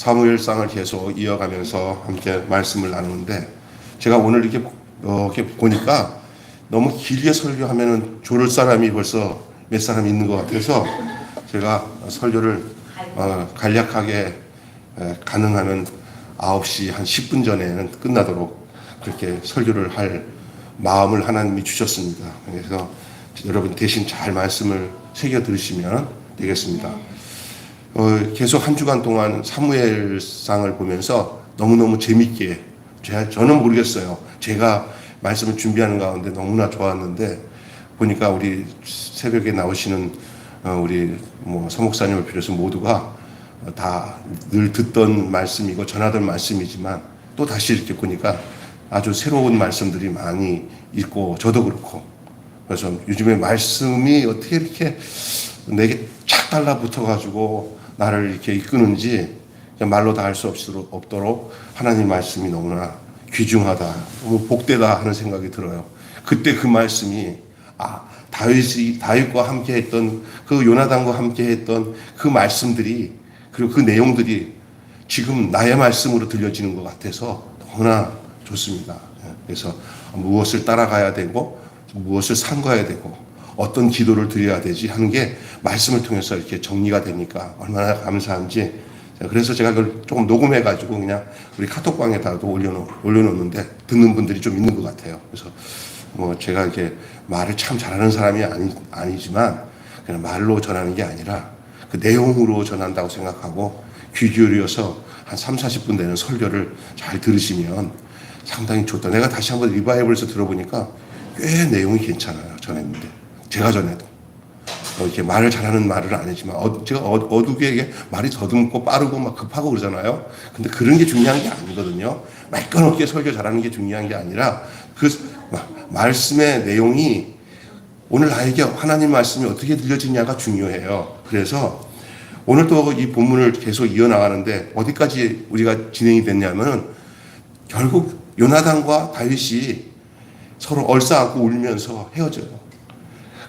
사무엘상을 계속 이어가면서 함께 말씀을 나누는데, 제가 오늘 이렇게 보니까 너무 길게 설교하면은 졸을 사람이 벌써 몇 사람 있는 것 같아서 제가 설교를 간략하게 가능하면 9시 한 10분 전에는 끝나도록 그렇게 설교를 할 마음을 하나님이 주셨습니다. 그래서 여러분 대신 잘 말씀을 새겨 들으시면 되겠습니다. 계속 한 주간 동안 사무엘상을 보면서 너무너무 재밌게, 저는 모르겠어요. 제가 말씀을 준비하는 가운데 너무나 좋았는데, 보니까 우리 새벽에 나오시는 우리 서목사님을 비롯해서 모두가 다 늘 듣던 말씀이고 전하던 말씀이지만 또 다시 이렇게 보니까 아주 새로운 말씀들이 많이 있고, 저도 그렇고, 그래서 요즘에 말씀이 어떻게 이렇게 내게 착 달라붙어가지고 나를 이렇게 이끄는지 말로 다 할 수 없도록 하나님 말씀이 너무나 귀중하다, 너무 복되다 하는 생각이 들어요. 그때 그 말씀이 다윗과 함께 했던, 그 요나단과 함께 했던 그 말씀들이, 그리고 그 내용들이 지금 나의 말씀으로 들려지는 것 같아서 너무나 좋습니다. 그래서 무엇을 따라가야 되고 무엇을 삼가야 되고 어떤 기도를 드려야 되지 하는 게 말씀을 통해서 이렇게 정리가 되니까 얼마나 감사한지. 그래서 제가 그걸 조금 녹음해가지고 그냥 우리 카톡방에다도 올려놓는데 듣는 분들이 좀 있는 것 같아요. 그래서 제가 이렇게 말을 참 잘하는 사람이 아니지만 그냥 말로 전하는 게 아니라 그 내용으로 전한다고 생각하고 귀 기울여서 한 3, 40분 되는 설교를 잘 들으시면 상당히 좋다. 내가 다시 한번 리바이벌에서 들어보니까 꽤 내용이 괜찮아요. 전했는데. 제가 전해도. 이렇게 말을 잘하는 말은 아니지만, 제가 어둑에 말이 더듬고 빠르고 막 급하고 그러잖아요. 근데 그런 게 중요한 게 아니거든요. 말꺼놓게 설교 잘하는 게 중요한 게 아니라 그 말씀의 내용이 오늘 나에게 하나님 말씀이 어떻게 들려지냐가 중요해요. 그래서 오늘도 이 본문을 계속 이어나가는데 어디까지 우리가 진행이 됐냐면은 결국 요나단과 다윗이 서로 얼싸안고 울면서 헤어져요.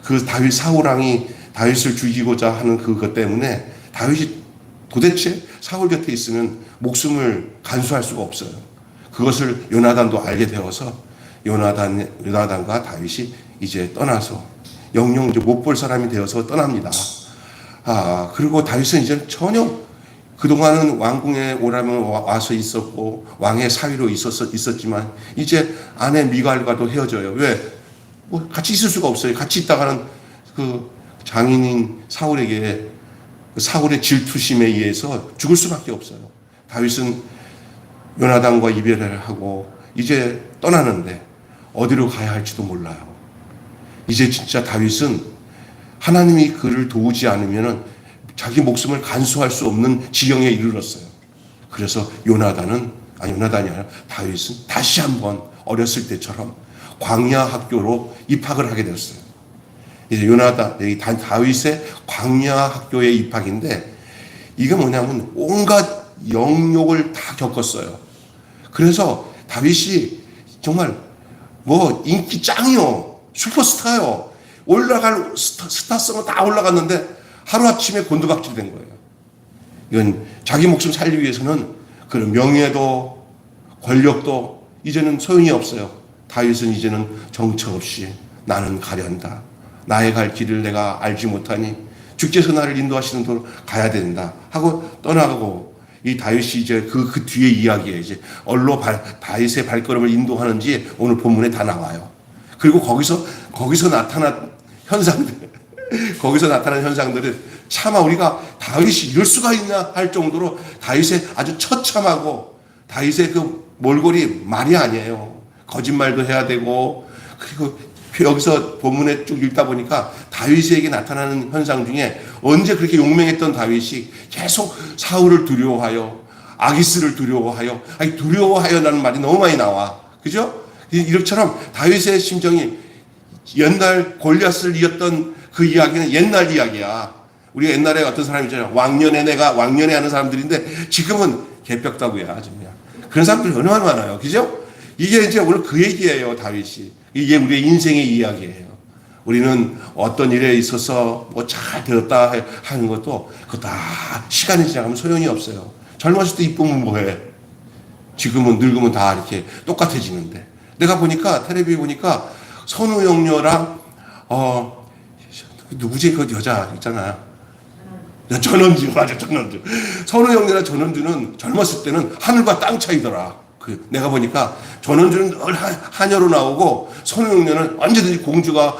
그 다윗 사울왕이 다윗을 죽이고자 하는 그것 때문에 다윗이 도대체 사울 곁에 있으면 목숨을 간수할 수가 없어요. 그것을 요나단도 알게 되어서 요나단과 다윗이 이제 떠나서 영영 이제 못 볼 사람이 되어서 떠납니다. 그리고 다윗은 이제 전혀 그동안은 왕궁에 오라면 와서 있었고 왕의 사위로 있었지만 이제 아내 미갈과도 헤어져요. 왜? 같이 있을 수가 없어요. 같이 있다가는 그 장인인 사울에게 사울의 질투심에 의해서 죽을 수밖에 없어요. 다윗은 요나단과 이별을 하고 이제 떠나는데 어디로 가야 할지도 몰라요. 이제 진짜 다윗은 하나님이 그를 도우지 않으면 자기 목숨을 간수할 수 없는 지경에 이르렀어요. 그래서 요나단이 아니라 다윗은 다시 한번 어렸을 때처럼 광야 학교로 입학을 하게 되었어요. 이제 다윗의 광야 학교에 입학인데, 이게 뭐냐면 온갖 영욕을 다 겪었어요. 그래서 다윗이 정말 인기 짱이요. 슈퍼스타요. 올라갈 스타성은 다 올라갔는데 하루아침에 곤두박질 된 거예요. 이건 자기 목숨 살리기 위해서는 그런 명예도 권력도 이제는 소용이 없어요. 다윗은 이제는 정처 없이 나는 가련다. 나의 갈 길을 내가 알지 못하니 주께서 나를 인도하시는 도로 가야 된다 하고 떠나가고, 이 다윗이 이제 그 뒤에 이야기에 이제 얼로 다윗의 발걸음을 인도하는지 오늘 본문에 다 나와요. 그리고 거기서 나타난 현상들은 차마 우리가 다윗이 이럴 수가 있나 할 정도로 다윗의 아주 처참하고, 다윗의 그 몰골이 말이 아니에요. 거짓말도 해야 되고, 그리고 여기서 본문에 쭉 읽다 보니까 다윗에게 나타나는 현상 중에 언제 그렇게 용맹했던 다윗이 계속 사울을 두려워하여, 아기스를 두려워하여, 두려워하여라는 말이 너무 많이 나와. 그죠? 이렇처럼 다윗의 심정이 옛날 골리앗을 이겼던 그 이야기는 옛날 이야기야. 우리가 옛날에 어떤 사람이 있잖아요. 왕년에 하는 사람들인데 지금은 개벽다구야. 그냥. 그런 사람들이 얼마나 많아요. 그죠? 이게 이제 오늘 그 얘기예요. 다윗이. 이게 우리의 인생의 이야기예요. 우리는 어떤 일에 있어서 잘 되었다 하는 것도 그거 다 시간이 지나가면 소용이 없어요. 젊었을 때 이쁘면 뭐해? 지금은 늙으면 다 이렇게 똑같아지는데. 내가 보니까 텔레비에 보니까 선우영녀랑 누구지 그 여자 있잖아. 전원주 맞아 전원주. 선우영녀랑 전원주는 젊었을 때는 하늘과 땅 차이더라. 그 내가 보니까 전원주는 늘 하녀로 나오고 선우영녀는 언제든지 공주가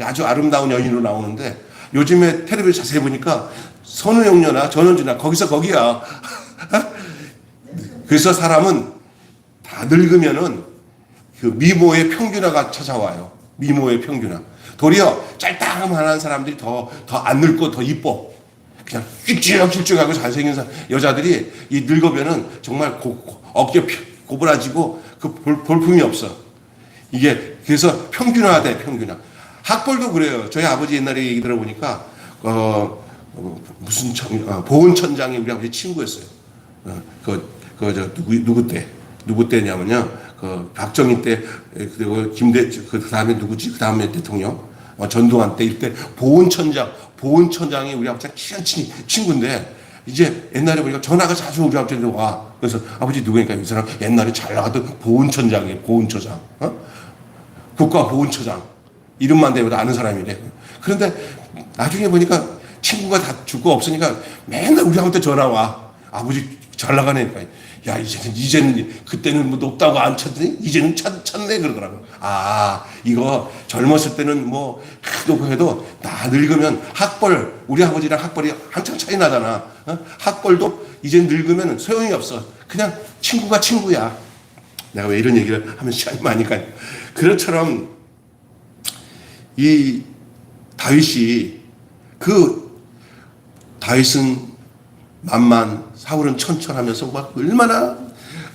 아주 아름다운 여인으로 나오는데 요즘에 텔레비를 자세히 보니까 선우영녀나 전원주나 거기서 거기야. 그래서 사람은 다 늙으면은 그 미모의 평균화가 찾아와요. 미모의 평균화. 도리어 짤딱한 사람들이 더 안 늙고 더 이뻐. 그냥 길쭉길쭉하고 잘생긴 여자들이 이 늙으면은 정말 어깨 고부라지고 그 볼품이 없어. 이게 그래서 평균화돼, 평균화. 학벌도 그래요. 저희 아버지 옛날에 얘기 들어보니까 무슨 보훈천장이 우리 아버지 친구였어요. 누구 때냐면요. 그 박정희 때 그리고 그 다음에 누구지? 그 다음에 대통령 전두환 때 이때 보훈천장이 우리 아버지랑 친한 친구인데 이제 옛날에 보니까 전화가 자주 우리 아버지한테 와. 그래서 아버지 누구니까 이 사람 옛날에 잘 나가던 보훈천장이에요. 보훈처장. 국가보훈처장. 이름만 대면 아는 사람이래. 그런데 나중에 보니까 친구가 다 죽고 없으니까 맨날 우리 아버지한테 전화 와. 아버지 잘 나가네니까. 야, 이제는 그때는 뭐 높다고 안 쳤더니 이제는 쳤네 그러더라고. 이거 젊었을 때는 뭐 그래도 해도 나 늙으면 우리 아버지랑 학벌이 한참 차이 나잖아. 학벌도 이제 늙으면 소용이 없어. 그냥 친구가 친구야. 내가 왜 이런 얘기를 하면 시간이 많이 가요. 그것처럼 이 다윗은 만만, 사울은 천천하면서 막 얼마나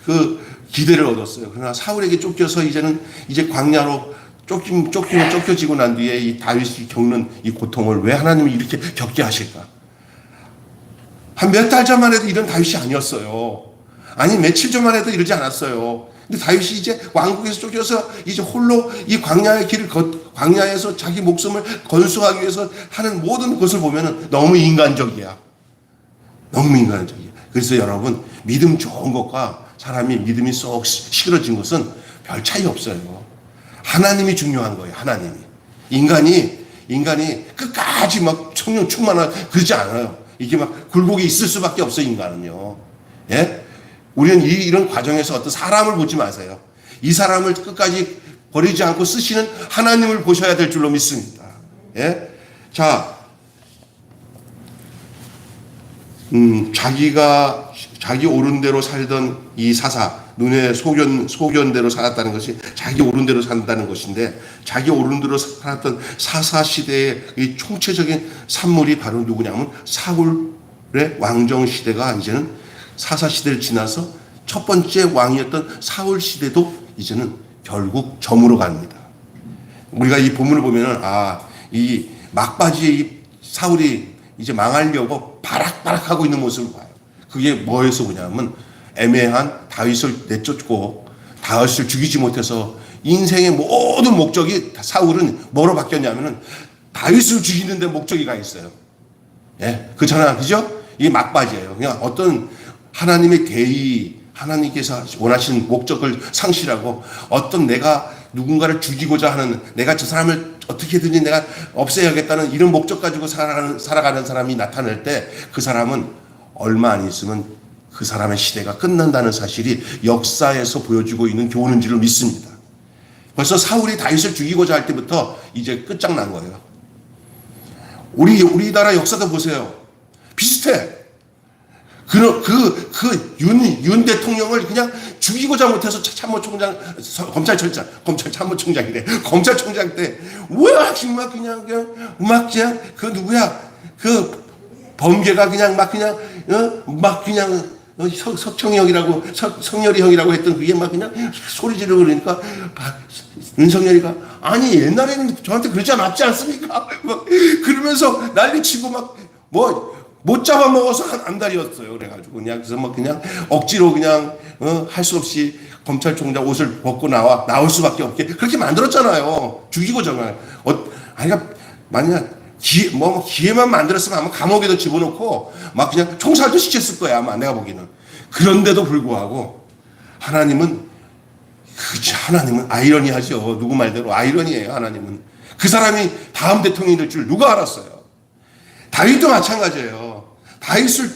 그 기대를 얻었어요. 그러나 사울에게 쫓겨서 이제 광야로 쫓겨지고 난 뒤에 이 다윗이 겪는 이 고통을 왜 하나님이 이렇게 겪게 하실까? 한 몇 달 전만 해도 이런 다윗이 아니었어요. 아니 며칠 전만 해도 이러지 않았어요. 근데 다윗이 이제 왕국에서 쫓겨서 이제 홀로 이 광야에서 자기 목숨을 건수하기 위해서 하는 모든 것을 보면은 너무 인간적이야. 너무 인간적이야. 그래서 여러분 믿음 좋은 것과 사람이 믿음이 쏙 시들어진 것은 별 차이 없어요. 하나님이 중요한 거예요. 하나님이. 인간이 끝까지 막 성령 충만한 그러지 않아요. 이게 막 굴곡이 있을 수밖에 없어요. 인간은요. 예? 우리는 이런 과정에서 어떤 사람을 보지 마세요. 이 사람을 끝까지 버리지 않고 쓰시는 하나님을 보셔야 될 줄로 믿습니다. 예? 자, 자기 옳은 대로 살던 이 사사, 눈에 소견대로 살았다는 것이 자기 옳은 대로 산다는 것인데, 자기 옳은 대로 살았던 사사 시대의 이 총체적인 산물이 바로 누구냐면 사울의 왕정 시대가 이제는 사사 시대를 지나서 첫 번째 왕이었던 사울 시대도 이제는 결국 저물어 갑니다. 우리가 이 본문을 보면은 이 막바지에 이 사울이 이제 망하려고 바락바락하고 있는 모습을 봐요. 그게 뭐에서 보냐면 애매한 다윗을 내쫓고 다윗을 죽이지 못해서 인생의 모든 목적이 사울은 뭐로 바뀌었냐면은 다윗을 죽이는 데 목적이 가 있어요. 예, 그렇잖아, 그죠? 이게 막바지예요. 그냥 어떤 하나님의 계의, 하나님께서 원하시는 목적을 상실하고 어떤 내가 누군가를 죽이고자 하는, 내가 저 사람을 어떻게든지 내가 없애야겠다는 이런 목적 가지고 살아가는 사람이 나타날 때 그 사람은 얼마 안 있으면 그 사람의 시대가 끝난다는 사실이 역사에서 보여주고 있는 교훈인 줄을 믿습니다. 벌써 사울이 다윗을 죽이고자 할 때부터 이제 끝장난 거예요. 우리나라 역사도 보세요. 비슷해. 윤 대통령을 그냥 죽이고자 못해서 검찰 참모총장 때, 그 누구야, 그 범죄가 석청이 형이라고, 성열이 형이라고 했던 그게 막 그냥 소리 지르고 그러니까, 윤석열이가, 아니, 옛날에는 저한테 그러지 않았지 않습니까? 막 그러면서 난리치고 못 잡아먹어서 한 안달이었어요. 그래가지고 그래서 그냥 억지로 할 수 없이 검찰총장 옷을 벗고 나올 수밖에 없게 그렇게 만들었잖아요. 죽이고 정말. 그러니까 만약 기회만 만들었으면 아마 감옥에도 집어넣고 막 그냥 총살도 시켰을 거야, 아마 내가 보기에는. 그런데도 불구하고 하나님은 아이러니하죠. 누구 말대로 아이러니예요. 하나님은 그 사람이 다음 대통령이 될 줄 누가 알았어요? 다윗도 마찬가지예요. 다윗을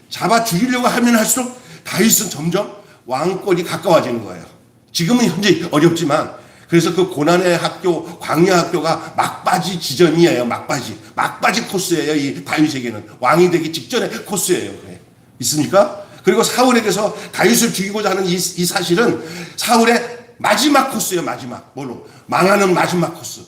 잡아 죽이려고 하면 할수록 다윗은 점점 왕권이 가까워지는 거예요. 지금은 현재 어렵지만, 그래서 그 고난의 학교, 광야 학교가 막바지 지점이에요. 막바지 코스예요. 이 다윗에게는 왕이 되기 직전의 코스예요. 있습니까? 그리고 사울에게서 다윗을 죽이고자 하는 이 사실은 사울의 마지막 코스예요. 뭘로? 망하는 마지막 코스.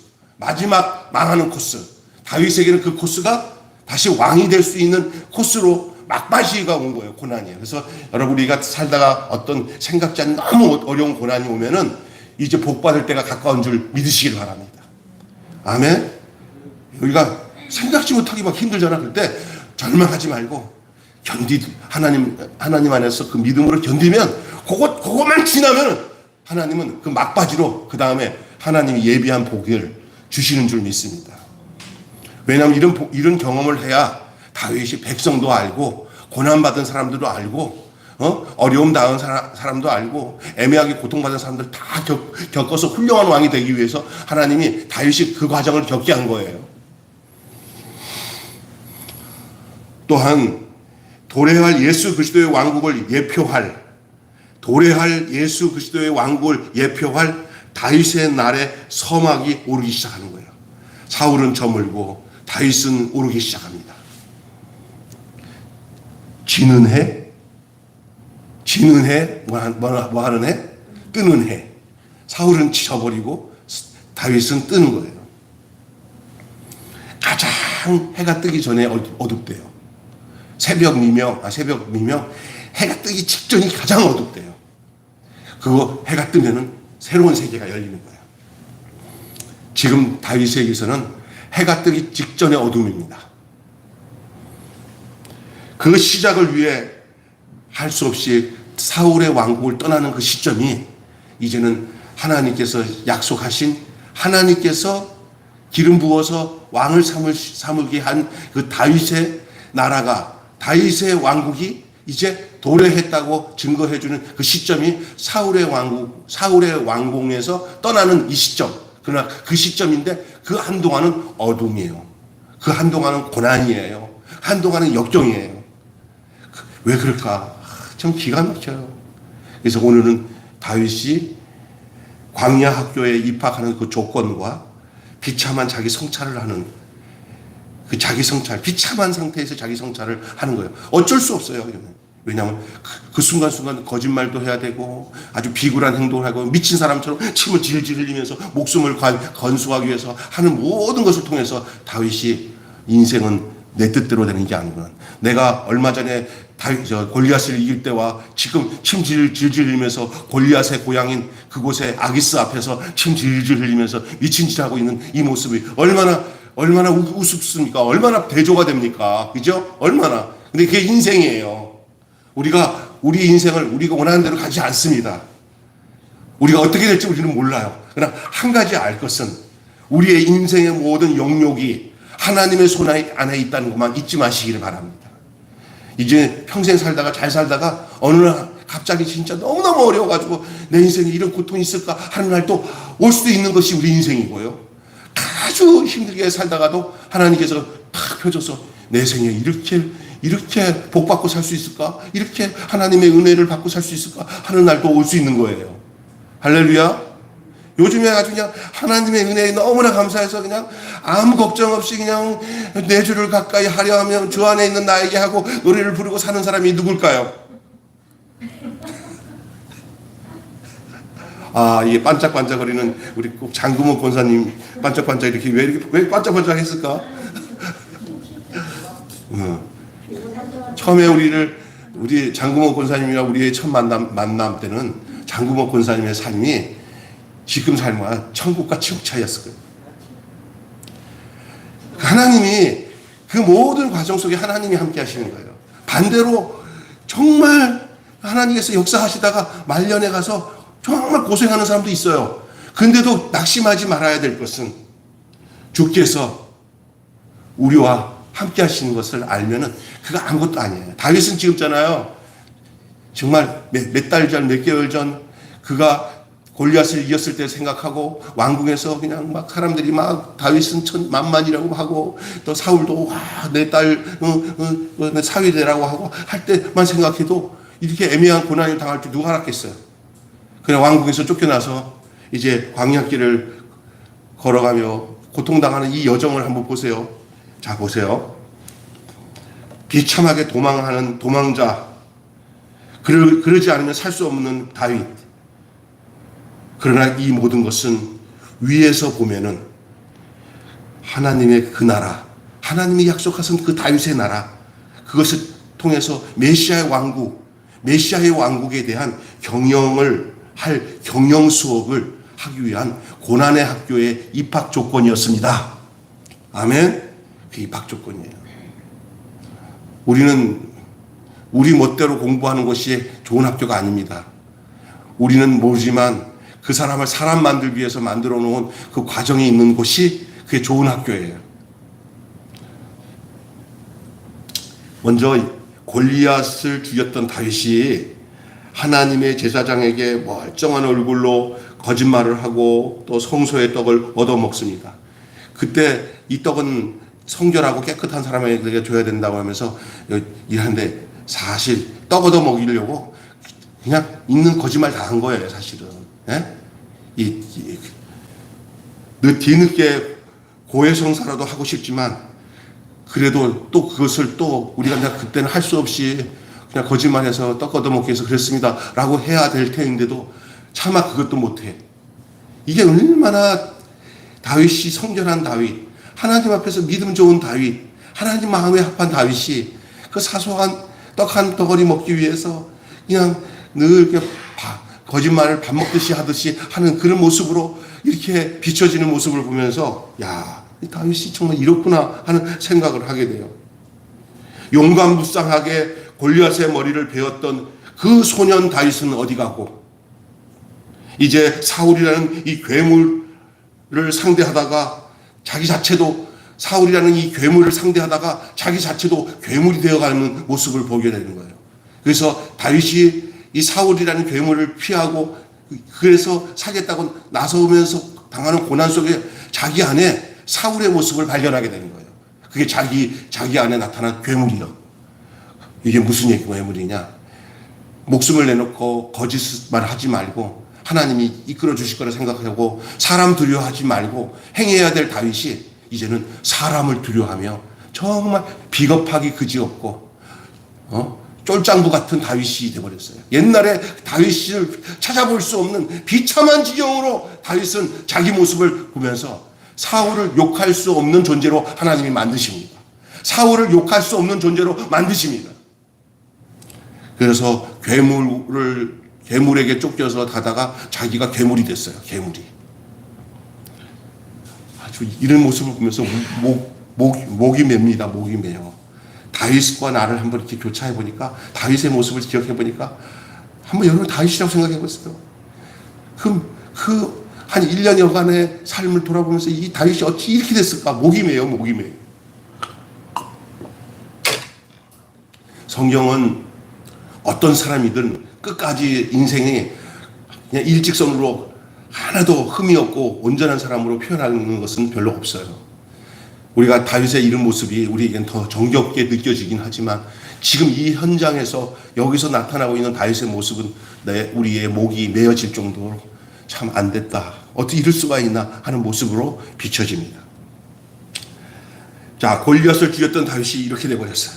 망하는 코스. 다윗에게는 그 코스가 다시 왕이 될 수 있는 코스로 막바지가 온 거예요. 고난이에요. 그래서 여러분, 우리가 살다가 어떤 생각지 않는 너무 어려운 고난이 오면은 이제 복받을 때가 가까운 줄 믿으시길 바랍니다. 아멘. 우리가 생각지 못하게 막 힘들잖아. 그럴 때 절망하지 말고 하나님 안에서 그 믿음으로 견디면 그것만 지나면 하나님은 그 막바지로 그 다음에 하나님이 예비한 복을 주시는 줄 믿습니다. 왜냐하면 이런 경험을 해야 다윗이 백성도 알고 고난받은 사람들도 알고 어려움 당한 사람도 알고 애매하게 고통받은 사람들 다 겪어서 훌륭한 왕이 되기 위해서 하나님이 다윗이 그 과정을 겪게 한 거예요. 또한 도래할 예수 그리스도의 왕국을 예표할 다윗의 날에 서막이 오르기 시작하는 거예요. 사울은 저물고 다윗은 오르기 시작합니다. 지는 해, 뭐 하는 해? 뜨는 해. 사울은 져버리고 다윗은 뜨는 거예요. 가장 해가 뜨기 전에 어둡대요. 새벽 미명, 해가 뜨기 직전이 가장 어둡대요. 그거 해가 뜨면은 새로운 세계가 열리는 거예요. 지금 다윗에게서는 해가 뜨기 직전의 어둠입니다. 그 시작을 위해 할 수 없이 사울의 왕국을 떠나는 그 시점이 이제는 하나님께서 약속하신, 하나님께서 기름 부어서 왕을 삼을게 한 그 다윗의 나라가, 다윗의 왕국이 이제 도래했다고 증거해주는 그 시점이 사울의 왕궁에서 떠나는 이 시점. 그러나 그 시점인데 그 한동안은 어둠이에요. 그 한동안은 고난이에요. 한동안은 역경이에요. 왜 그럴까? 참 기가 막혀요. 그래서 오늘은 다윗이 광야 학교에 입학하는 그 조건과 비참한 자기 성찰을 하는 그 자기 성찰, 비참한 상태에서 자기 성찰을 하는 거예요. 어쩔 수 없어요. 왜냐하면 그 순간순간 거짓말도 해야 되고 아주 비굴한 행동을 하고 미친 사람처럼 침을 질질 흘리면서 목숨을 건수하기 위해서 하는 모든 것을 통해서 다윗이 인생은 내 뜻대로 되는 게 아니구나. 내가 얼마 전에 골리앗을 이길 때와 지금 침 질질 흘리면서 골리앗의 고향인 그곳에 아기스 앞에서 침 질질 흘리면서 미친 짓 하고 있는 이 모습이 얼마나 우습습니까? 얼마나 대조가 됩니까? 그죠? 얼마나. 근데 그게 인생이에요. 우리 인생을 우리가 원하는 대로 가지 않습니다. 우리가 어떻게 될지 우리는 몰라요. 그러나 한 가지 알 것은 우리의 인생의 모든 영역이 하나님의 손 안에 있다는 것만 잊지 마시기를 바랍니다. 이제 평생 잘 살다가 어느 날 갑자기 진짜 너무너무 어려워가지고 내 인생에 이런 고통이 있을까 하는 날도 올 수도 있는 것이 우리 인생이고요. 아주 힘들게 살다가도 하나님께서 탁 펴줘서 내 생에 이렇게 복 받고 살 수 있을까? 이렇게 하나님의 은혜를 받고 살 수 있을까? 하는 날도 올 수 있는 거예요. 할렐루야. 요즘에 아주 그냥 하나님의 은혜에 너무나 감사해서 그냥 아무 걱정 없이 그냥 내 주를 가까이 하려 하면 주 안에 있는 나에게 하고 노래를 부르고 사는 사람이 누굴까요? 이게 반짝반짝거리는 우리 꼭 장금호 권사님 반짝반짝 왜 반짝반짝 했을까? 처음에 우리 장금호 권사님이랑 우리의 첫 만남 때는 장금호 권사님의 삶이 지금 삶과 천국과 지옥 차이였을 거예요. 하나님이 그 모든 과정 속에 하나님이 함께 하시는 거예요. 반대로 정말 하나님께서 역사하시다가 말년에 가서 정말 고생하는 사람도 있어요. 근데도 낙심하지 말아야 될 것은 주께서 우리와 함께 하시는 것을 알면은 그거 아무것도 아니에요. 다윗은 지금 있잖아요. 정말 몇 달 전, 몇 개월 전 그가 골리앗을 이겼을 때 생각하고 왕궁에서 그냥 막 사람들이 막 다윗은 만만이라고 하고 또 사울도 와 내 딸 사위 되라고 하고 할 때만 생각해도 이렇게 애매한 고난을 당할 줄 누가 알았겠어요. 그냥 왕궁에서 쫓겨나서 이제 광야길을 걸어가며 고통당하는 이 여정을 한번 보세요. 자, 보세요. 비참하게 도망하는 도망자, 그러지 않으면 살 수 없는 다윗. 그러나 이 모든 것은 위에서 보면은 하나님의 그 나라, 하나님이 약속하신 그 다윗의 나라, 그것을 통해서 메시아의 왕국, 메시아의 왕국에 대한 경영을 할 경영 수업을 하기 위한 고난의 학교의 입학 조건이었습니다. 아멘. 그 입학 조건이에요. 우리는 우리 멋대로 공부하는 것이 좋은 학교가 아닙니다. 우리는 모르지만 그 사람을 사람 만들기 위해서 만들어 놓은 그 과정이 있는 곳이 그게 좋은 학교예요. 먼저 골리앗을 죽였던 다윗이 하나님의 제사장에게 멀쩡한 얼굴로 거짓말을 하고 또 성소의 떡을 얻어먹습니다. 그때 이 떡은 성결하고 깨끗한 사람에게 줘야 된다고 하면서 일하는데 사실 떡 얻어먹이려고 그냥 있는 거짓말 다 한 거예요, 사실은. 예? 뒤늦게 고해성사라도 하고 싶지만 그래도 또 그것을 또 우리가 그냥 그때는 할 수 없이 그냥 거짓말해서 떡 얻어먹기 위해서 그랬습니다 라고 해야 될 텐데도 차마 그것도 못해. 이게 얼마나 다윗이 성결한 다윗, 하나님 앞에서 믿음 좋은 다윗, 하나님 마음에 합한 다윗이 그 사소한 떡 한 덩어리 먹기 위해서 그냥 늘 이렇게 거짓말을 밥 먹듯이 하듯이 하는 그런 모습으로 이렇게 비춰지는 모습을 보면서 야, 다윗이 정말 이렇구나 하는 생각을 하게 돼요. 용감무쌍하게 골리앗의 머리를 베었던 그 소년 다윗은 어디 가고 이제 사울이라는 이 괴물을 상대하다가 자기 자체도 사울이라는 이 괴물을 상대하다가 자기 자체도 괴물이 되어가는 모습을 보게 되는 거예요. 그래서 다윗이 이 사울이라는 괴물을 피하고 그래서 살겠다고 나서면서 당하는 고난 속에 자기 안에 사울의 모습을 발견하게 되는 거예요. 그게 자기 안에 나타난 괴물이요. 이게 무슨 괴물이냐? 목숨을 내놓고 거짓말 하지 말고 하나님이 이끌어 주실 거라 생각하고 사람 두려워하지 말고 행해야 될 다윗이 이제는 사람을 두려워하며 정말 비겁하기 그지없고 쫄짱부 같은 다윗이 되어버렸어요. 옛날에 다윗을 찾아볼 수 없는 비참한 지경으로 다윗은 자기 모습을 보면서 사울을 욕할 수 없는 존재로 하나님이 만드십니다. 사울을 욕할 수 없는 존재로 만드십니다. 그래서 괴물에게 쫓겨서 가다가 자기가 괴물이 됐어요. 괴물이. 아주 이런 모습을 보면서 목이 맵니다. 목이 매요. 다윗과 나를 한번 이렇게 교차해 보니까 다윗의 모습을 기억해 보니까 한번 여러분 다윗이라고 생각해 보세요. 한 1년여간의 삶을 돌아보면서 이 다윗이 어떻게 이렇게 됐을까? 목이 매요. 목이 매요. 성경은 어떤 사람이든 끝까지 인생이 그냥 일직선으로 하나도 흠이 없고 온전한 사람으로 표현하는 것은 별로 없어요. 우리가 다윗의 이런 모습이 우리에겐 더 정겹게 느껴지긴 하지만 지금 이 현장에서 여기서 나타나고 있는 다윗의 모습은 우리의 목이 메어질 정도로 참 안 됐다. 어떻게 이럴 수가 있나 하는 모습으로 비춰집니다. 자, 골리앗을 죽였던 다윗이 이렇게 돼버렸어요.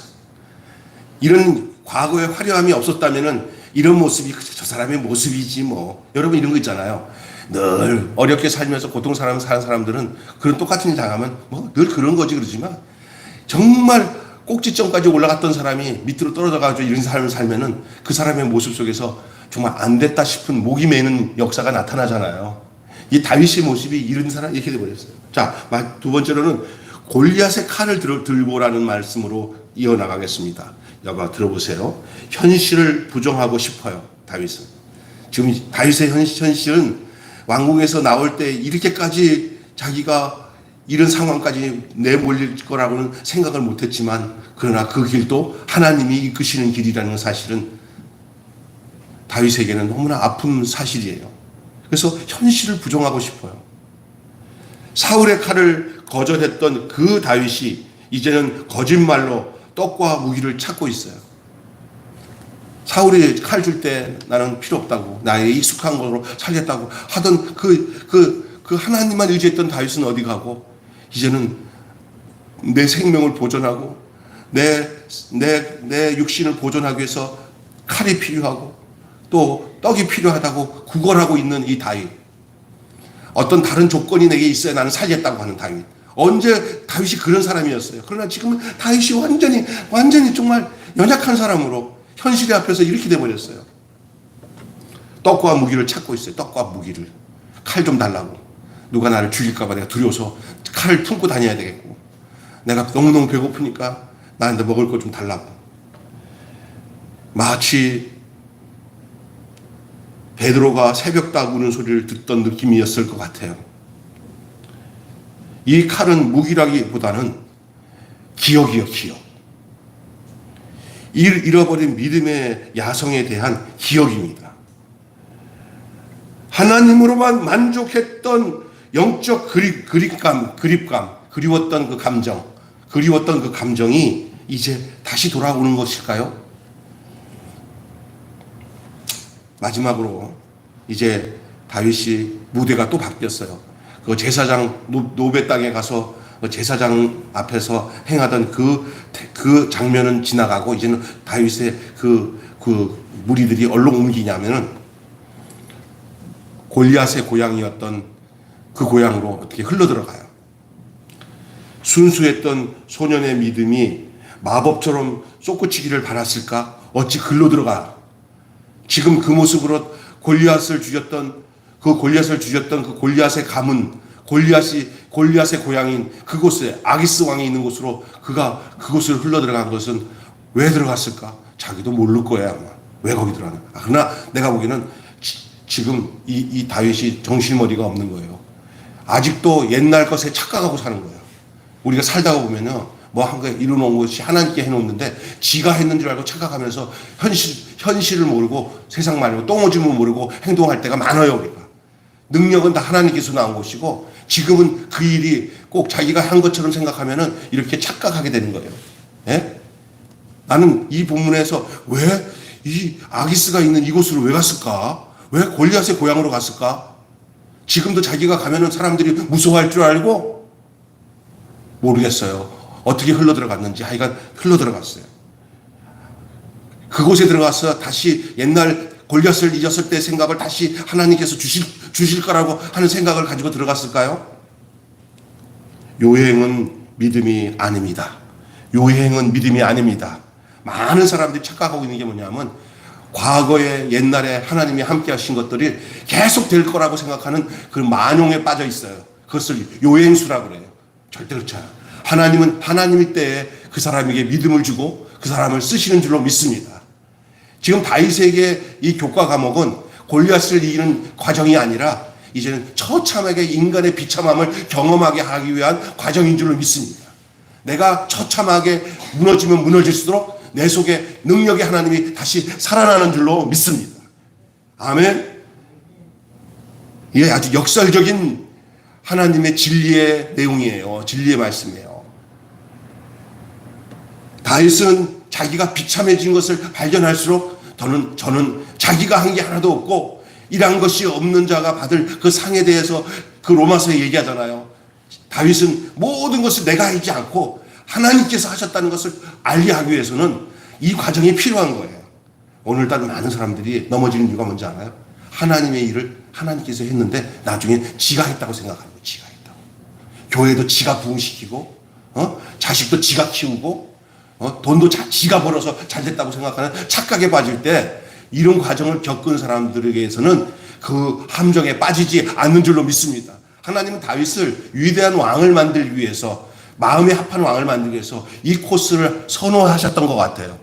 이런 과거의 화려함이 없었다면은 이런 모습이 저 사람의 모습이지 뭐. 여러분 이런 거 있잖아요. 늘 어렵게 살면서 고통사는 사람들은 그런 똑같은 일 당하면 뭐 늘 그런 거지 그러지만 정말 꼭지점까지 올라갔던 사람이 밑으로 떨어져가지고 이런 삶을 살면은 그 사람의 모습 속에서 정말 안 됐다 싶은 목이 메는 역사가 나타나잖아요. 이 다윗의 모습이 이런 사람 이렇게 돼버렸어요. 자, 두 번째로는 골리앗의 칼을 들고라는 말씀으로 이어나가겠습니다. 여봐 들어보세요. 현실을 부정하고 싶어요. 다윗은. 지금 다윗의 현실은 왕궁에서 나올 때 이렇게까지 자기가 이런 상황까지 내몰릴 거라고는 생각을 못했지만, 그러나 그 길도 하나님이 이끄시는 길이라는 사실은 다윗에게는 너무나 아픈 사실이에요. 그래서 현실을 부정하고 싶어요. 사울의 칼을 거절했던 그 다윗이 이제는 거짓말로 떡과 무기를 찾고 있어요. 사울이 칼 줄 때 나는 필요 없다고, 나의 익숙한 것으로 살겠다고 하던 그 하나님만 의지했던 다윗은 어디 가고, 이제는 내 생명을 보존하고 내 육신을 보존하기 위해서 칼이 필요하고 또 떡이 필요하다고 구걸하고 있는 이 다윗. 어떤 다른 조건이 내게 있어야 나는 살겠다고 하는 다윗. 언제 다윗이 그런 사람이었어요. 그러나 지금은 다윗이 완전히 정말 연약한 사람으로 현실 앞에서 이렇게 돼버렸어요. 떡과 무기를 찾고 있어요. 떡과 무기를. 칼 좀 달라고. 누가 나를 죽일까봐 내가 두려워서 칼을 품고 다녀야 되겠고, 내가 너무너무 배고프니까 나한테 먹을 거 좀 달라고. 마치 베드로가 새벽닭 우는 소리를 듣던 느낌이었을 것 같아요. 이 칼은 무기라기보다는 기억이요, 기억. 잃어버린 믿음의 야성에 대한 기억입니다. 하나님으로만 만족했던 영적 그립감, 그리웠던 그 감정이 이제 다시 돌아오는 것일까요? 마지막으로 이제 다윗이 무대가 또 바뀌었어요. 그 제사장 노베 땅에 가서 제사장 앞에서 행하던 그 장면은 지나가고, 이제는 다윗의 그 무리들이 얼로 옮기냐면은 골리앗의 고향이었던 그 고향으로 어떻게 흘러들어가요. 순수했던 소년의 믿음이 마법처럼 솟구치기를 바랐을까? 어찌 글로 들어가. 지금 그 모습으로 골리앗을 죽였던 그 골리앗의 가문, 골리앗의 고향인 그곳에 아기스 왕이 있는 곳으로 그가 그곳을 흘러들어간 것은 왜 들어갔을까? 자기도 모를 거야 아마. 왜 거기 들어가나? 그러나 내가 보기에는 지금 이 다윗이 정신머리가 없는 거예요. 아직도 옛날 것에 착각하고 사는 거예요. 우리가 살다가 보면요, 뭐 한 거 이루어놓은 것이 하나님께 해놓는데 지가 했는 줄 알고 착각하면서 현실을 모르고 세상 말고 똥오줌을 모르고 행동할 때가 많아요. 우리가 능력은 다 하나님께서 나온 것이고, 지금은 그 일이 꼭 자기가 한 것처럼 생각하면은 이렇게 착각하게 되는 거예요. 예? 나는 이 본문에서 왜 이 아기스가 있는 이곳으로 왜 갔을까? 왜 골리앗의 고향으로 갔을까? 지금도 자기가 가면은 사람들이 무서워할 줄 알고? 모르겠어요. 어떻게 흘러들어갔는지. 하여간 흘러들어갔어요. 그곳에 들어가서 다시 옛날 골리앗을 잊었을 때 생각을 다시 하나님께서 주실 거라고 하는 생각을 가지고 들어갔을까요? 요행은 믿음이 아닙니다. 요행은 믿음이 아닙니다. 많은 사람들이 착각하고 있는 게 뭐냐면, 과거에 옛날에 하나님이 함께 하신 것들이 계속 될 거라고 생각하는 그 만용에 빠져 있어요. 그것을 요행수라고 그래요. 절대 그렇지 않아요. 하나님은 하나님일 때에 그 사람에게 믿음을 주고 그 사람을 쓰시는 줄로 믿습니다. 지금 다윗에게 이 교과 과목은 골리앗을 이기는 과정이 아니라 이제는 처참하게 인간의 비참함을 경험하게 하기 위한 과정인 줄로 믿습니다. 내가 처참하게 무너지면 무너질수록 내 속에 능력의 하나님이 다시 살아나는 줄로 믿습니다. 아멘. 이게 아주 역설적인 하나님의 진리의 내용이에요. 진리의 말씀이에요. 다윗은 자기가 비참해진 것을 발견할수록 저는 자기가 한 게 하나도 없고 일한 것이 없는 자가 받을 그 상에 대해서 그 로마서에 얘기하잖아요. 다윗은 모든 것을 내가 하지 않고 하나님께서 하셨다는 것을 알게 하기 위해서는 이 과정이 필요한 거예요. 오늘따라 많은 사람들이 넘어지는 이유가 뭔지 알아요? 하나님의 일을 하나님께서 했는데 나중에 지가 했다고 생각하는 거예요. 지가 했다고. 교회도 지가 부흥시키고, 자식도 지가 키우고, 돈도 지가 벌어서 잘 됐다고 생각하는 착각에 빠질 때, 이런 과정을 겪은 사람들에게서는 그 함정에 빠지지 않는 줄로 믿습니다. 하나님은 다윗을 위대한 왕을 만들기 위해서, 마음에 합한 왕을 만들기 위해서 이 코스를 선호하셨던 것 같아요.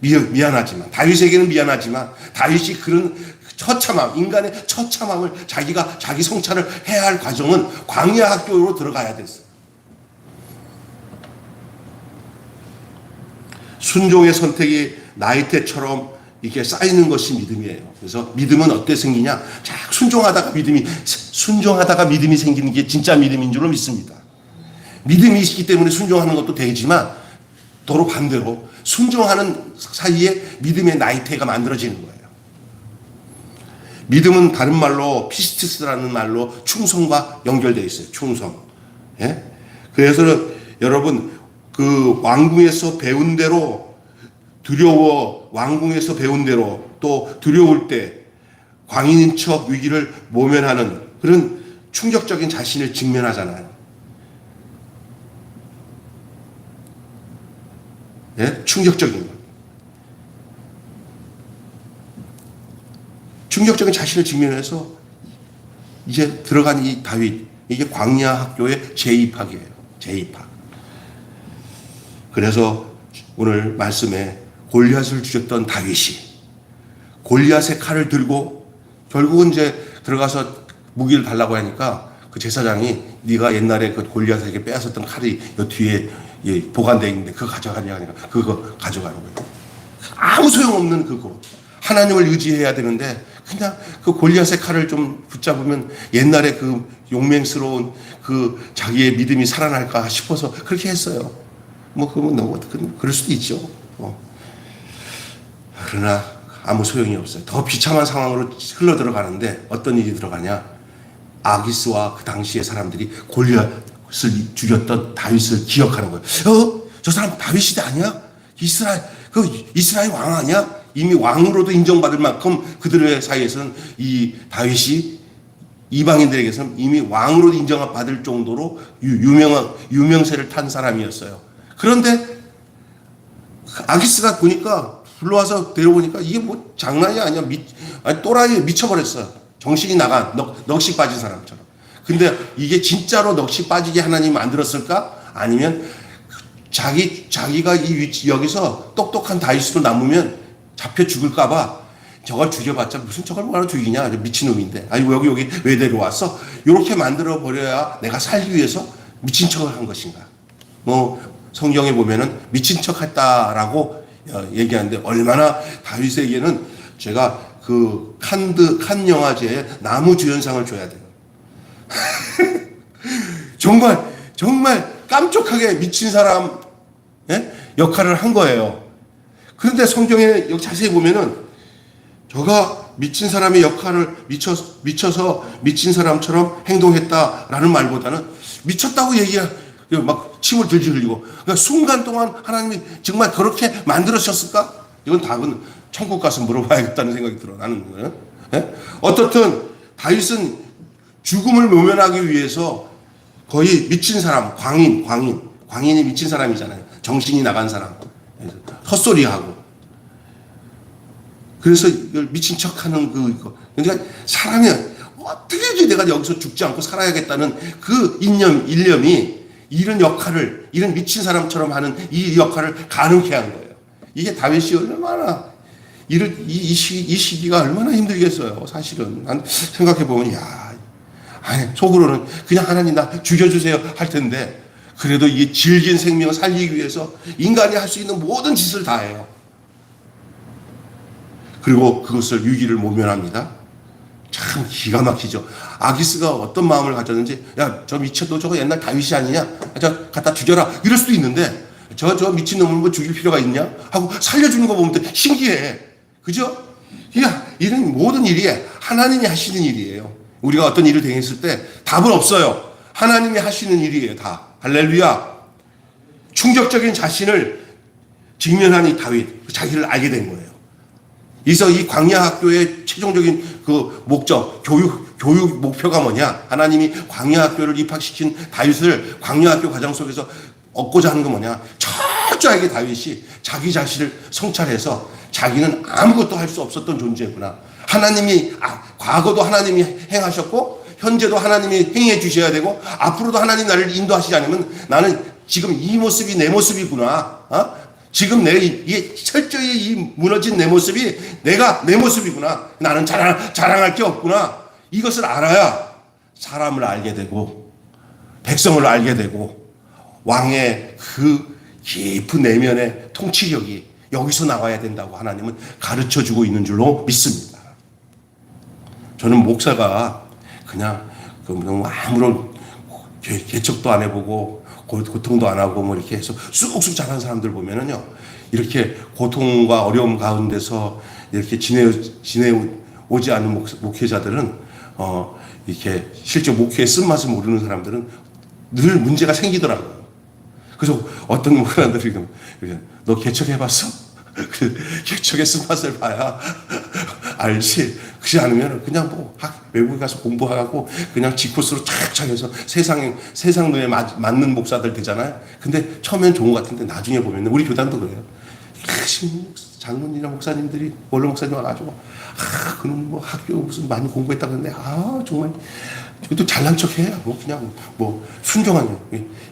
미안하지만, 다윗에게는 미안하지만, 다윗이 그런 처참함, 인간의 처참함을 자기가 자기 성찰을 해야 할 과정은 광야 학교로 들어가야 됐어요. 순종의 선택이 나이테처럼 이게 쌓이는 것이 믿음이에요. 그래서 믿음은 어떻게 생기냐? 순종하다가 믿음이 생기는 게 진짜 믿음인 줄로 믿습니다. 믿음이 있기 때문에 순종하는 것도 되지만 도로 반대로 순종하는 사이에 믿음의 나이테가 만들어지는 거예요. 믿음은 다른 말로 피스티스라는 말로 충성과 연결되어 있어요. 충성. 예? 그래서 여러분 그 왕궁에서 배운 대로 왕궁에서 배운 대로 또 두려울 때 광인인 척 위기를 모면하는 그런 충격적인 자신을 직면하잖아요. 예? 충격적인 것. 충격적인 자신을 직면해서 이제 들어간 이 다윗, 이게 광야 학교의 재입학이에요. 재입학. 그래서 오늘 말씀에 골리앗을 죽였던 다윗이 골리앗의 칼을 들고 결국은 이제 들어가서 무기를 달라고 하니까 그 제사장이 네가 옛날에 그 골리앗에게 빼앗았던 칼이 요 뒤에 보관되어 있는데 그거 가져가냐 하니까 그거 가져가라고 해요. 아무 소용없는 그거. 하나님을 의지해야 되는데 그냥 그 골리앗의 칼을 좀 붙잡으면 옛날에 그 용맹스러운 그 자기의 믿음이 살아날까 싶어서 그렇게 했어요. 뭐 그러면 너무 그럴 수도 있죠. 그러나 아무 소용이 없어요. 더 비참한 상황으로 흘러 들어가는데 어떤 일이 들어가냐? 아기스와 그 당시의 사람들이 골리앗을 죽였던 다윗을 기억하는 거예요. 저 사람 다윗이 아니야? 이스라엘 왕 아니야? 이미 왕으로도 인정받을 만큼 그들의 사이에서는 이 다윗이 이방인들에게서는 이미 왕으로도 인정받을 정도로 유명세를 탄 사람이었어요. 그런데 아기스가 보니까 불러와서 데려보니까 이게 뭐 장난이 아니야. 또라이에 미쳐버렸어요. 정신이 나간 넋이 빠진 사람처럼. 근데 이게 진짜로 넋이 빠지게 하나님이 만들었을까? 아니면 자기가 여기서 똑똑한 다윗으로 남으면 잡혀 죽을까봐 저걸 죽여봤자 무슨 저걸 뭐하러 죽이냐. 미친놈인데. 아니 여기 왜 데려왔어? 이렇게 만들어버려야 내가 살기 위해서 미친 척을 한 것인가. 뭐 성경에 보면은 미친 척 했다라고 얘기하는데 얼마나 다윗에게는 제가 그 칸 영화제에 나무주연상을 줘야 돼요. 정말 깜짝하게 미친 사람 역할을 한 거예요. 그런데 성경에 자세히 보면은 저가 미친 사람의 역할을 미쳐서 미친 사람처럼 행동했다라는 말보다는 미쳤다고 막 침을 들질 흘리고 그러니까 순간 동안 하나님이 정말 그렇게 만들으셨을까? 이건 답은 천국 가서 물어봐야겠다는 생각이 들어. 나는 거예요. 어떻든 다윗은 죽음을 모면하기 위해서 거의 미친 사람, 광인이 미친 사람이잖아요. 정신이 나간 사람. 헛소리하고. 그래서 이걸 미친 척하는 그거. 그러니까 사람이 어떻게든지 내가 여기서 죽지 않고 살아야겠다는 그 일념이 이런 미친 사람처럼 하는 이 역할을 가능케 한 거예요. 이게 다윗이 얼마나 이 시기가 얼마나 힘들겠어요. 사실은 난 생각해 보면 속으로는 그냥 하나님 나 죽여주세요 할 텐데 그래도 이 질긴 생명을 살리기 위해서 인간이 할 수 있는 모든 짓을 다 해요. 그리고 그것을 위기를 모면합니다. 참 기가 막히죠. 아기스가 어떤 마음을 가졌는지 저 미친놈 저거 옛날 다윗이 아니냐? 저 갖다 죽여라 이럴 수도 있는데 저 미친놈을 뭐 죽일 필요가 있냐? 하고 살려주는 거 보면 신기해. 그죠? 이런 모든 일이 하나님이 하시는 일이에요. 우리가 어떤 일을 당했을 때 답은 없어요. 하나님이 하시는 일이에요. 다. 할렐루야. 충격적인 자신을 직면한 이 다윗, 자기를 알게 된 거예요. 그래서 이 광야 학교의 최종적인 그 목적, 교육 목표가 뭐냐? 하나님이 광야 학교를 입학시킨 다윗을 광야 학교 과정 속에서 얻고자 하는 건 뭐냐? 철저하게 다윗이 자기 자신을 성찰해서 자기는 아무것도 할 수 없었던 존재구나. 하나님이 과거도 하나님이 행하셨고 현재도 하나님이 행해 주셔야 되고 앞으로도 하나님 나를 인도하시지 않으면 나는 지금 이 모습이 내 모습이구나. 지금 이게 철저히 이 무너진 내 모습이 내가 내 모습이구나. 나는 자랑할 게 없구나. 이것을 알아야 사람을 알게 되고 백성을 알게 되고 왕의 그 깊은 내면의 통치력이 여기서 나와야 된다고 하나님은 가르쳐주고 있는 줄로 믿습니다. 저는 목사가 그냥 너무 아무런 개척도 안 해보고 고통도 안 하고 뭐 이렇게 해서 쑥쑥 자란 사람들 보면은요, 이렇게 고통과 어려움 가운데서 이렇게 지내오지 않는 목회자들은 이렇게 실제 목회의 쓴맛을 모르는 사람들은 늘 문제가 생기더라고요. 그래서 어떤 목사들이 너 개척해봤어? 개척의 쓴맛을 봐야 알지. 그렇지 않으면 그냥 뭐 외국에 가서 공부하고 그냥 지코스로 착착 해서 세상 눈에 맞는 목사들 되잖아요. 근데 처음엔 좋은 것 같은데 나중에 보면 우리 교단도 그래요. 장로님이나 목사님들이 원로 목사님 와가지고 그놈 뭐 학교 무슨 많이 공부했다 그러는데 정말 또 잘난 척해. 뭐 그냥 뭐 순종하는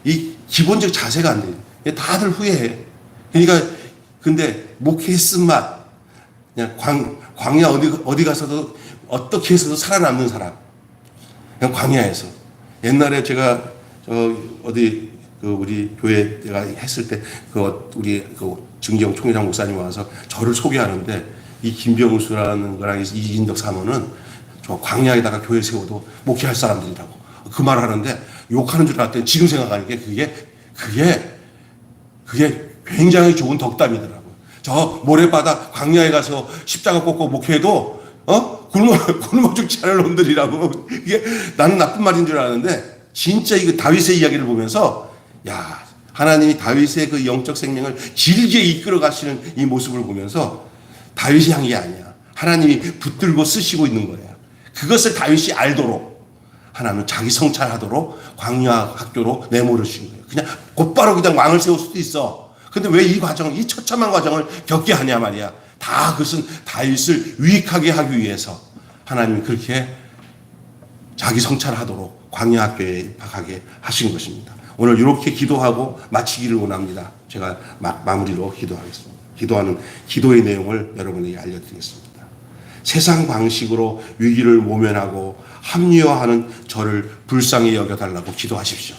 이 기본적 자세가 안 돼요. 다들 후회해. 그러니까 근데 목회의 쓴맛 그냥 광야 어디 가서도 어떻게 해서도 살아남는 사람. 그냥 광야에서. 옛날에 제가 우리 교회 내가 했을 때 우리 증경 총회장 목사님 와서 저를 소개하는데 이 김병수라는 거랑 이인덕 사모는 저 광야에다가 교회 세워도 목회할 사람들이라고 그 말을 하는데 욕하는 줄 알았더니 지금 생각하니까 그게 굉장히 좋은 덕담이더라고요. 저 모래바다 광야에 가서 십자가 꽂고 목회해도 굶어 죽지 않을 놈들이라고. 이게 나는 나쁜 말인 줄 알았는데 진짜 이거 다윗의 이야기를 보면서 야, 하나님이 다윗의 그 영적 생명을 길게 이끌어 가시는 이 모습을 보면서 다윗이 한 게 아니야. 하나님이 붙들고 쓰시고 있는 거예요. 그것을 다윗이 알도록 하나님은 자기 성찰하도록 광야 학교로 내모르신 거예요. 그냥 곧바로 그냥 왕을 세울 수도 있어. 근데 왜 이 처참한 과정을 겪게 하냐 말이야. 다 그것은 다윗을 유익하게 하기 위해서 하나님이 그렇게 자기 성찰하도록 광야 학교에 입학하게 하신 것입니다. 오늘 이렇게 기도하고 마치기를 원합니다. 제가 마무리로 기도하겠습니다. 기도하는 기도의 내용을 여러분에게 알려드리겠습니다. 세상 방식으로 위기를 모면하고 합리화하는 저를 불쌍히 여겨달라고 기도하십시오.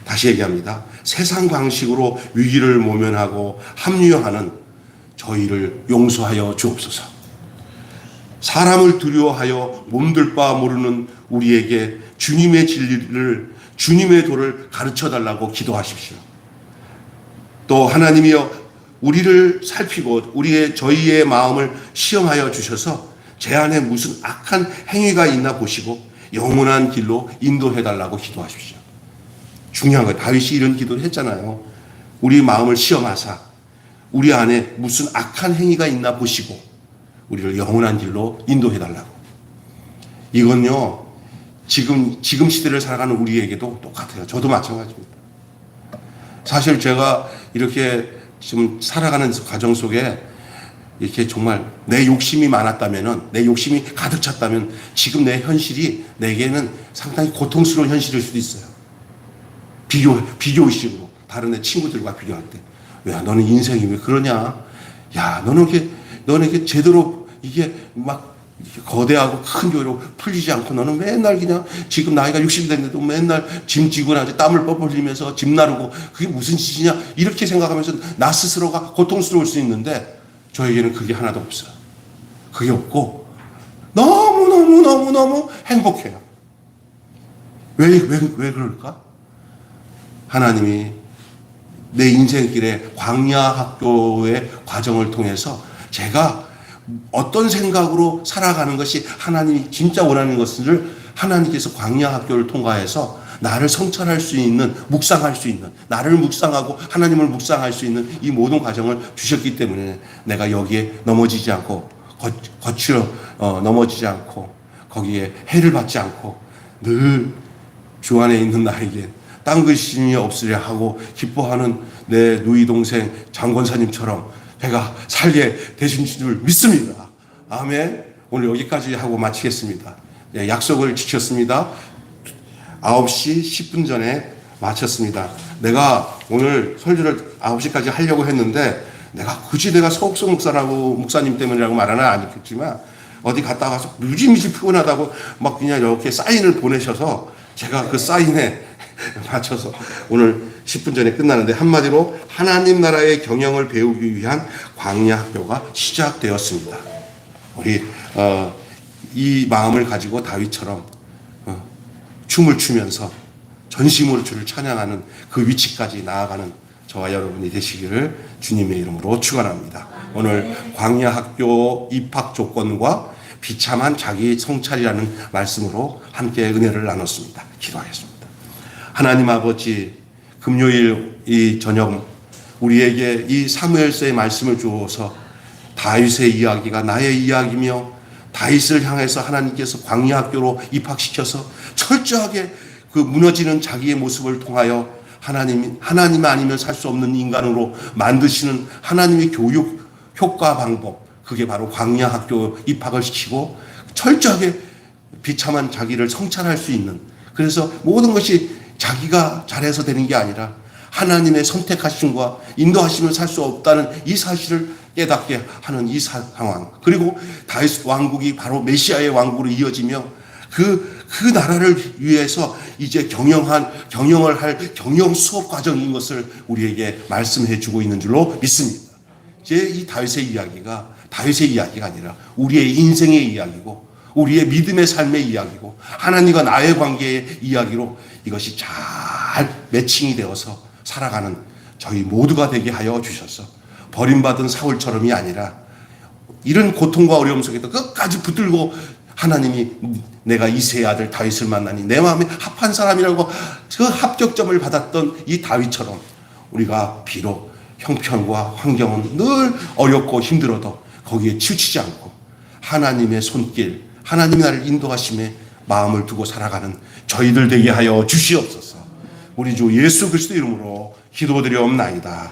다시 얘기합니다. 세상 방식으로 위기를 모면하고 합리화하는 저희를 용서하여 주옵소서. 사람을 두려워하여 몸둘 바 모르는 우리에게 주님의 진리를, 주님의 도를 가르쳐달라고 기도하십시오. 또 하나님이여 우리를 살피고 저희의 마음을 시험하여 주셔서 제 안에 무슨 악한 행위가 있나 보시고 영원한 길로 인도해달라고 기도하십시오. 중요한 거예요. 다윗이 이런 기도를 했잖아요. 우리 마음을 시험하사 우리 안에 무슨 악한 행위가 있나 보시고 우리를 영원한 길로 인도해달라고. 이건요, 지금 시대를 살아가는 우리에게도 똑같아요. 저도 마찬가지입니다. 사실 제가 이렇게 지금 살아가는 과정 속에 이렇게 정말 내 욕심이 많았다면은, 내 욕심이 가득 찼다면 지금 내 현실이 내게는 상당히 고통스러운 현실일 수도 있어요. 비교의식으로 다른 애 친구들과 비교할 때, 야 너는 인생이 왜 그러냐? 야 너는 이렇게 제대로 이게 막 이렇게 거대하고 큰 교회로 풀리지 않고 너는 맨날 그냥 지금 나이가 60이 됐는데도 맨날 짐 지고 나지 땀을 뻘뻘 흘리면서 짐 나르고 그게 무슨 짓이냐? 이렇게 생각하면서 나 스스로가 고통스러울 수 있는데 저에게는 그게 하나도 없어요. 그게 없고 너무 행복해요. 왜 그럴까? 하나님이 내 인생길의 광야 학교의 과정을 통해서 제가 어떤 생각으로 살아가는 것이 하나님이 진짜 원하는 것을 하나님께서 광야 학교를 통과해서 나를 성찰할 수 있는, 묵상할 수 있는, 나를 묵상하고 하나님을 묵상할 수 있는 이 모든 과정을 주셨기 때문에 내가 여기에 넘어지지 않고 거칠어 넘어지지 않고 거기에 해를 받지 않고 늘 주 안에 있는 나에게 딴 것이 없으려 하고 기뻐하는 내 누이 동생 장권사님처럼 제가 살게 되신 줄 믿습니다. 아멘. 오늘 여기까지 하고 마치겠습니다. 약속을 지켰습니다. 9시 10분 전에 마쳤습니다. 내가 오늘 설교를 9시까지 하려고 했는데 내가 굳이 내가 서옥성 목사님 때문이라고 말하는 아니겠지만 어디 갔다 와서 무지무지 피곤하다고 막 그냥 이렇게 사인을 보내셔서 제가 그 사인에 맞춰서 오늘 10분 전에 끝나는데 한마디로 하나님 나라의 경영을 배우기 위한 광야 학교가 시작되었습니다. 우리 이 마음을 가지고 다윗처럼 춤을 추면서 전심으로 주를 찬양하는 그 위치까지 나아가는 저와 여러분이 되시기를 주님의 이름으로 축원합니다. 오늘 광야 학교 입학 조건과 비참한 자기 성찰이라는 말씀으로 함께 은혜를 나눴습니다. 기도하겠습니다. 하나님 아버지, 금요일 이 저녁 우리에게 이 사무엘서의 말씀을 주어서 다윗의 이야기가 나의 이야기며 다윗을 향해서 하나님께서 광야 학교로 입학시켜서 철저하게 그 무너지는 자기의 모습을 통하여 하나님 아니면 살 수 없는 인간으로 만드시는 하나님의 교육 효과 방법, 그게 바로 광야 학교 입학을 시키고 철저하게 비참한 자기를 성찰할 수 있는, 그래서 모든 것이 자기가 잘해서 되는 게 아니라 하나님의 선택하심과 인도하심을 살 수 없다는 이 사실을 깨닫게 하는 이 상황, 그리고 다윗 왕국이 바로 메시아의 왕국으로 이어지며 그 나라를 위해서 이제 경영을 할 경영 수업 과정인 것을 우리에게 말씀해 주고 있는 줄로 믿습니다. 이제 이 다윗의 이야기가 아니라 우리의 인생의 이야기고 우리의 믿음의 삶의 이야기고 하나님과 나의 관계의 이야기로 이것이 잘 매칭이 되어서 살아가는 저희 모두가 되게 하여 주셔서 버림받은 사울처럼이 아니라 이런 고통과 어려움 속에도 끝까지 붙들고 하나님이 내가 이새의 아들 다윗을 만나니 내 마음에 합한 사람이라고 그 합격점을 받았던 이 다윗처럼 우리가 비록 형편과 환경은 늘 어렵고 힘들어도 거기에 치우치지 않고 하나님의 손길, 하나님이 나를 인도하심에 마음을 두고 살아가는 저희들 되게 하여 주시옵소서. 우리 주 예수 그리스도 이름으로 기도드리옵나이다.